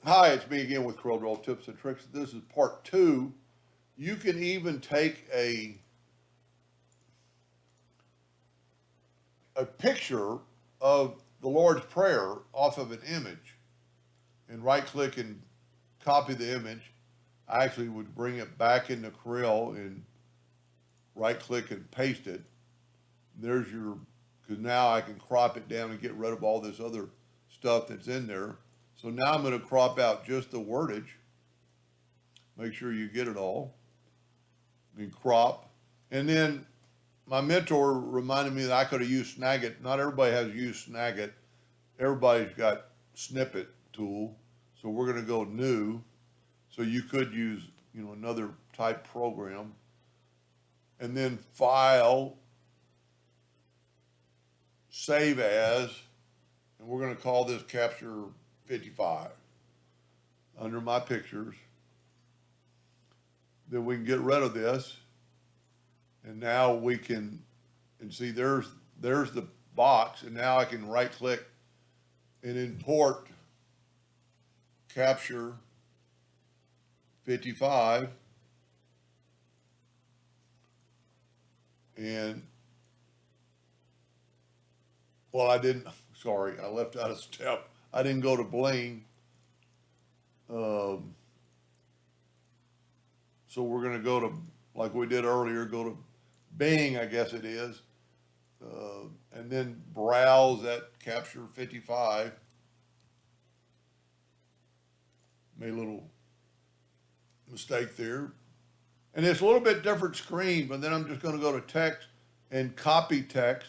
Hi, it's me again with Corel Draw Tips and Tricks. This is part two. You can even take a picture of the Lord's Prayer off of an image and right click and copy the image. I actually would bring it back into Corel and right click and paste it. There's your, because now I can crop it down and get rid of all this other stuff that's in there. So now I'm going to crop out just the wordage. Make sure you get it all. And crop. And then my mentor reminded me that I could have used Snagit. Not everybody has used Snagit. Everybody's got snippet tool. So we're going to go new. So you could use, another type program. And then file, save as, and we're going to call this capture 55 under my pictures. Then we can get rid of this. And now we can, and see there's the box, and now I can right click and import capture 55. And, well, I didn't, sorry, I left out a step. I didn't go to Bling. So we're going to go to, like we did earlier, go to Bing, I guess it is, and then browse that capture 55. Made a little mistake there. And it's a little bit different screen, but then I'm just going to go to text and copy text,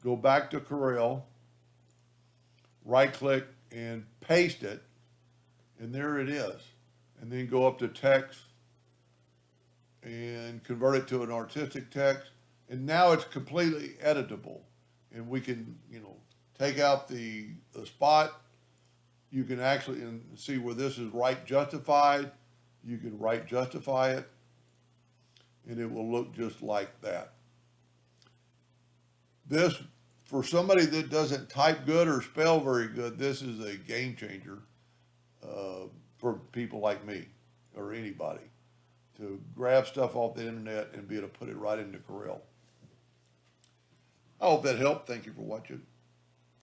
go back to Corel, right click and paste it, and there it is. And then go up to text and convert it to an artistic text. And now it's completely editable. And we can, take out the spot. You can actually see where this is right justified. You can right justify it. And it will look just like that. This, for somebody that doesn't type good or spell very good, this is a game changer for people like me or anybody to grab stuff off the internet and be able to put it right into Corel. I hope that helped. Thank you for watching.